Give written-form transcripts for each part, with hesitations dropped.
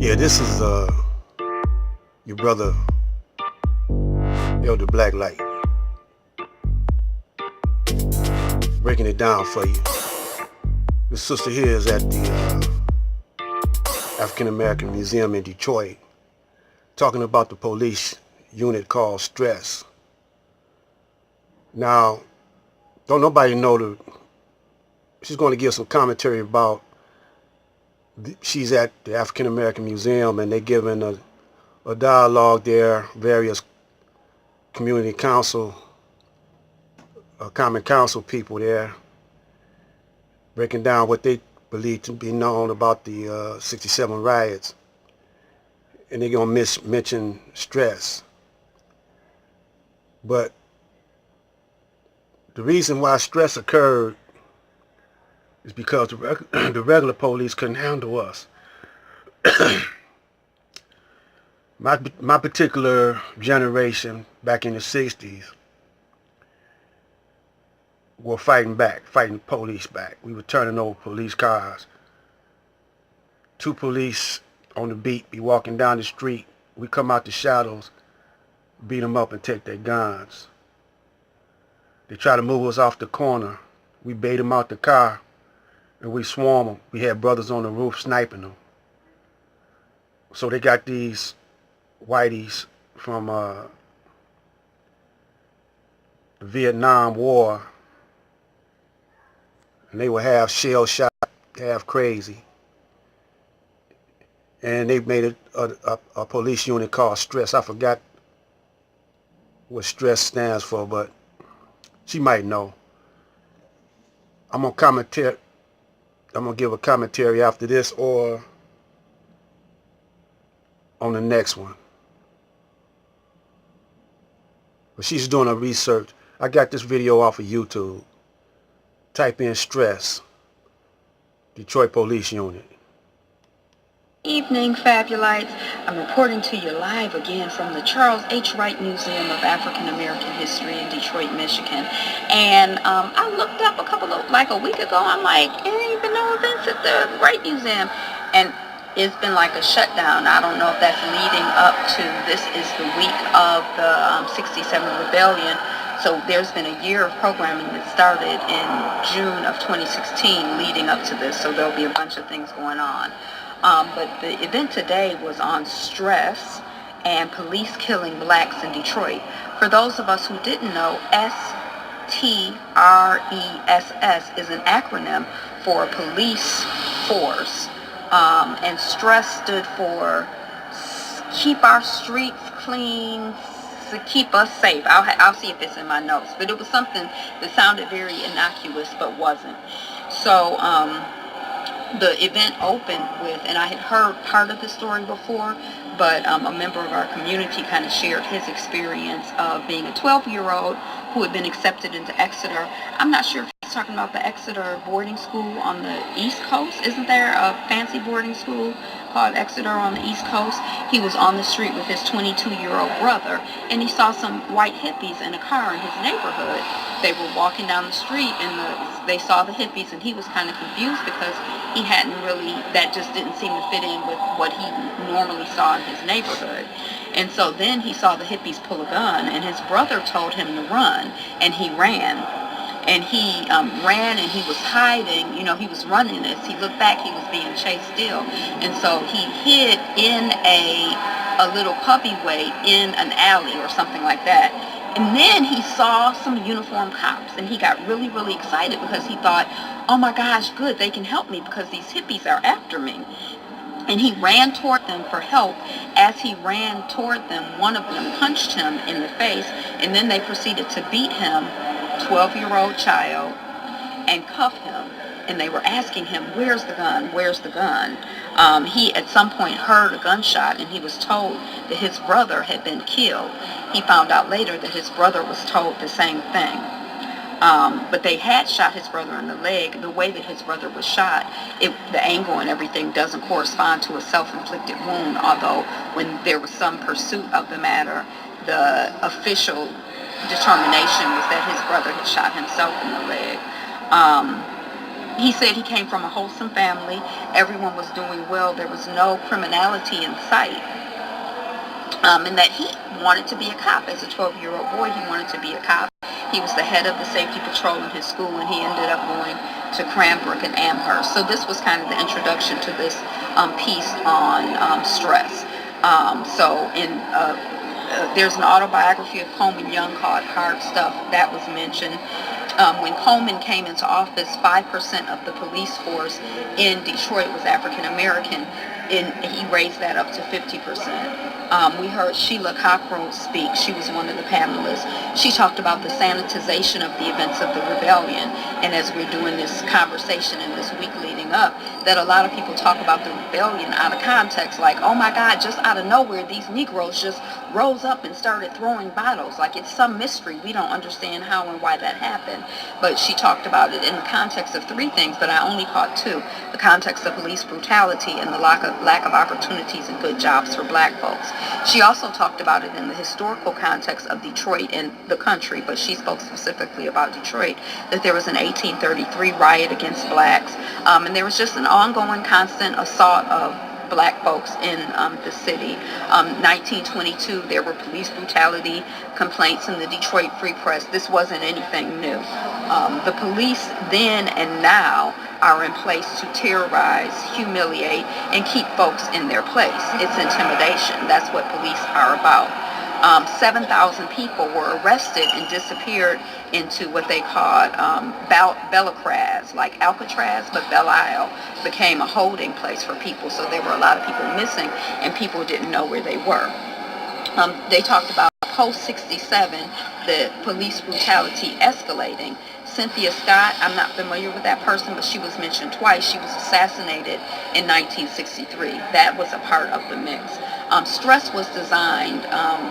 Yeah, this is your brother Elder Blacklight breaking it down for you. This sister here is at the African American Museum in Detroit, talking about the police unit called Stress. Now, don't nobody know she's going to give some commentary about she's at the African American Museum and they're giving a dialogue there, various community council, common council people there, breaking down what they believe to be known about the 67 riots. And they're going to mention stress. But the reason why stress occurred is because the regular police couldn't handle us. My particular generation back in the 60s were fighting police back. We were turning over police cars. Two police on the beat be walking down the street. We come out the shadows, beat them up and take their guns. They try to move us off the corner. We bait them out the car and we swarm them. We had brothers on the roof sniping them. So they got these whiteys from the Vietnam War, and they were half shell shot, half crazy. And they made a police unit called Stress. I forgot what Stress stands for, but she might know. I'm gonna give a commentary after this or on the next one. But she's doing her research. I got this video off of YouTube. Type in Stress, Detroit Police Unit. Evening, Fabulites. I'm reporting to you live again from the Charles H. Wright Museum of African American History in Detroit, Michigan. And I looked up a week ago. I'm like, there ain't been no events at the Wright Museum. And it's been like a shutdown. I don't know if that's leading up to, this is the week of the 67 rebellion. So there's been a year of programming that started in June of 2016 leading up to this. So there'll be a bunch of things going on. But the event today was on stress and police killing blacks in Detroit. For those of us who didn't know, STRESS is an acronym for police force. And stress stood for keep our streets clean, to keep us safe. I'll see if it's in my notes. But it was something that sounded very innocuous but wasn't. So, the event opened with, and I had heard part of the story before, but a member of our community kind of shared his experience of being a 12-year-old who had been accepted into Exeter. I'm not sure if he's talking about the Exeter boarding school on the East Coast. Isn't there a fancy boarding school called Exeter on the East Coast? He was on the street with his 22-year-old brother, and he saw some white hippies in a car in his neighborhood. They were walking down the street, and they saw the hippies, and he was kind of confused because he hadn't really, that just didn't seem to fit in with what he normally saw in his neighborhood. And so then he saw the hippies pull a gun, and his brother told him to run, and he ran. And he ran, and he was hiding. You know, he was running. As he looked back, he was being chased still. And so he hid in a little puppyway in an alley or something like that. And then he saw some uniformed cops, and he got really, really excited because he thought, oh my gosh, good, they can help me because these hippies are after me. And he ran toward them for help. As he ran toward them, one of them punched him in the face, and then they proceeded to beat him, 12-year-old child, and cuff him. And they were asking him, where's the gun? Where's the gun? He at some point heard a gunshot, and he was told that his brother had been killed. He found out later that his brother was told the same thing. But they had shot his brother in the leg. The way that his brother was shot, the angle and everything doesn't correspond to a self-inflicted wound, although when there was some pursuit of the matter, the official determination was that his brother had shot himself in the leg. He said he came from a wholesome family. Everyone was doing well. There was no criminality in sight. And that he wanted to be a cop. As a 12-year-old boy, he wanted to be a cop. He was the head of the safety patrol in his school, and he ended up going to Cranbrook and Amherst. So this was kind of the introduction to this piece on stress. There's an autobiography of Coleman Young called Hard Stuff that was mentioned. When Coleman came into office, 5% of the police force in Detroit was African American, and he raised that up to 50%. We heard Sheila Cockrell speak. She was one of the panelists. She talked about the sanitization of the events of the rebellion. And as we're doing this conversation in this week leading up, that a lot of people talk about the rebellion out of context, like, oh my God, just out of nowhere, these Negroes just rose up and started throwing bottles. Like it's some mystery. We don't understand how and why that happened. But she talked about it in the context of three things, but I only caught two. The context of police brutality and the lack of opportunities and good jobs for black folks. She also talked about it in the historical context of Detroit and the country, but she spoke specifically about Detroit, that there was an 1833 riot against blacks, and there was just an ongoing constant assault of black folks in the city. 1922, there were police brutality complaints in the Detroit Free Press. This wasn't anything new. The police then and now are in place to terrorize, humiliate, and keep folks in their place. It's intimidation. That's what police are about. 7,000 people were arrested and disappeared into what they called Bellicraz, like Alcatraz, but Belle Isle became a holding place for people. So there were a lot of people missing, and people didn't know where they were. They talked about post-67, the police brutality escalating. Cynthia Scott, I'm not familiar with that person, but she was mentioned twice. She was assassinated in 1963. That was a part of the mix. Stress was designed,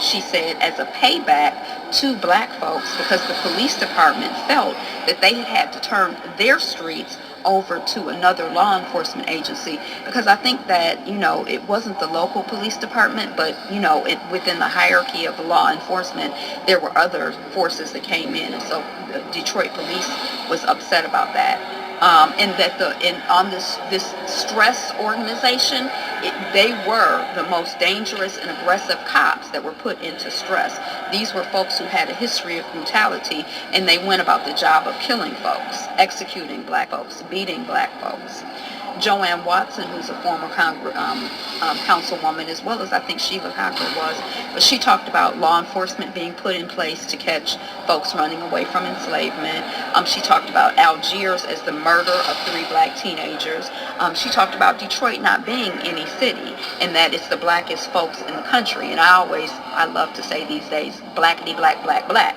she said, as a payback to black folks because the police department felt that they had to turn their streets over to another law enforcement agency, because I think that, it wasn't the local police department, but, within the hierarchy of the law enforcement, there were other forces that came in, and so the Detroit police was upset about that. And that on this stress organization, they were the most dangerous and aggressive cops that were put into stress. These were folks who had a history of brutality, and they went about the job of killing folks, executing black folks, beating black folks. Joanne Watson, who's a former councilwoman, as well as I think Sheila Cockrell was, but she talked about law enforcement being put in place to catch folks running away from enslavement. She talked about Algiers as the murder of 3 black teenagers. She talked about Detroit not being any city, and that it's the blackest folks in the country. And I love to say these days, blackity black, black, black.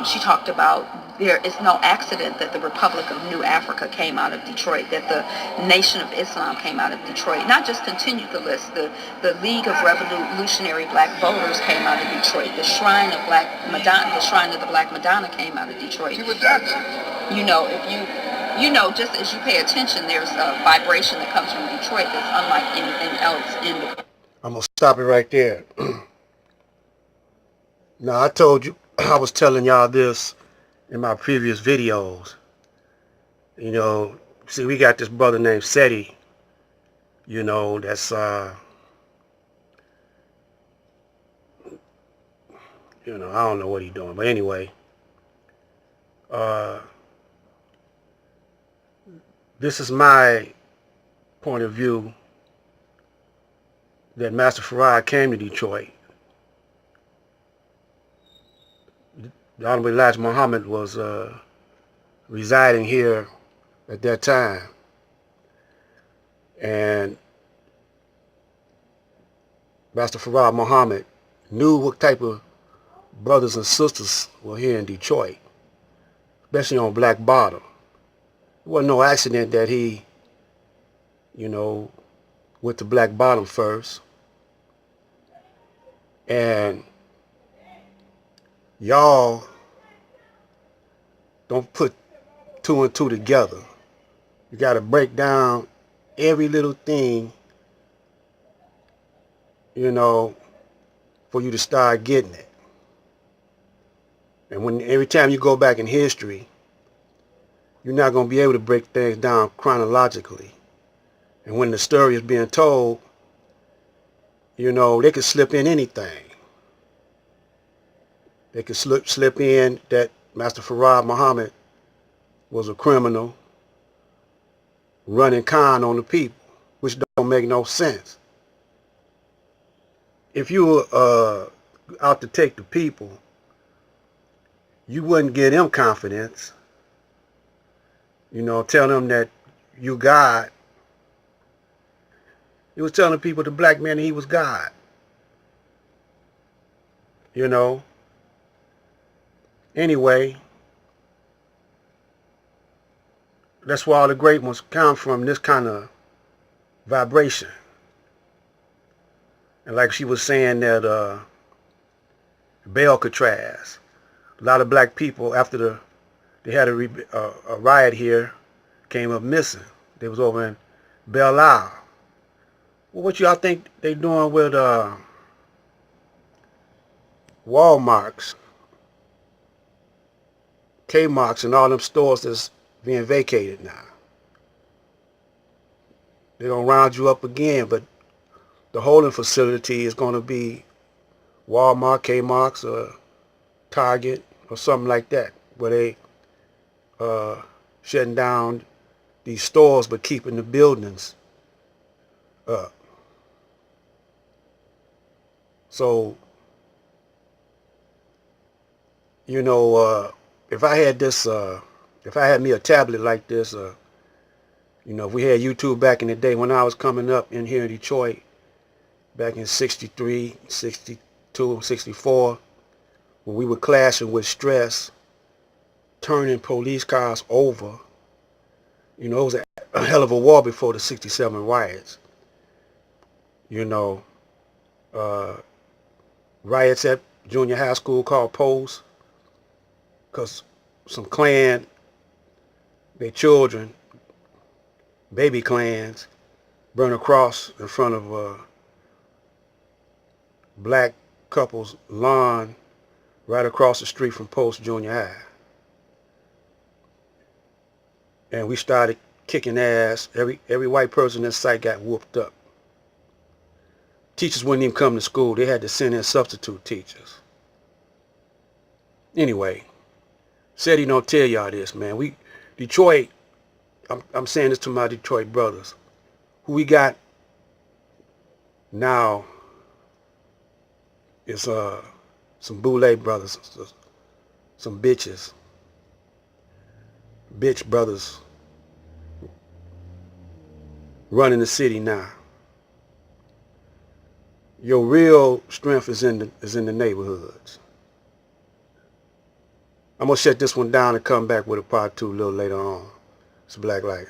She talked about there is no accident that the Republic of New Africa came out of Detroit, that the Nation of Islam came out of Detroit. Not just continued the list, the League of Revolutionary Black Voters came out of Detroit. The Shrine of the Black Madonna came out of Detroit. Just as you pay attention, there's a vibration that comes from Detroit that's unlike anything else in the... I'm going to stop it right there. Now, I told you, I was telling y'all this in my previous videos. See, we got this brother named Seti, that's, I don't know what he's doing. But anyway, this is my point of view that Master Farad came to Detroit. The Honorable Elijah Muhammad was residing here at that time. And Master Farad Muhammad knew what type of brothers and sisters were here in Detroit, especially on Black Bottom. It wasn't no accident that he, went to Black Bottom first. And y'all don't put 2 and 2 together. You got to break down every little thing, for you to start getting it. And every time you go back in history, you're not going to be able to break things down chronologically. And when the story is being told, you know, they could slip in anything. They could slip in that Master Farad Muhammad was a criminal running con on the people, which don't make no sense. If you were out to take the people, you wouldn't give them confidence. You know, tell them that you God. He was telling people, the black man, he was God. You know. Anyway, that's where all the great ones come from, this kind of vibration. And like she was saying that Alcatraz, a lot of black people after they had a riot here, came up missing. They was over in Belle Isle. Well, what y'all think they doing with Walmarts, Kmarts, and all them stores that's being vacated now? They're gonna round you up again, but the holding facility is gonna be Walmart, Kmart's, or Target, or something like that, where they shutting down these stores but keeping the buildings up. So, you know, if I had this, if I had me a tablet like this, you know, if we had YouTube back in the day when I was coming up in here in Detroit, back in 63, 62, 64, when we were clashing with stress, turning police cars over, you know, it was a hell of a war before the 67 riots. You know, riots at junior high school called Post, because some Klan, their children, baby Klans, burn a cross in front of a black couple's lawn right across the street from Post Junior High. And we started kicking ass. Every white person in sight got whooped up. Teachers wouldn't even come to school. They had to send in substitute teachers. Anyway, said he don't tell y'all this, man. Detroit, I'm saying this to my Detroit brothers. Who we got now is some boule brothers, some bitches. Bitch brothers running the city now. Your real strength is in the neighborhoods. I'm gonna shut this one down and come back with a part 2 a little later on. It's Black Light.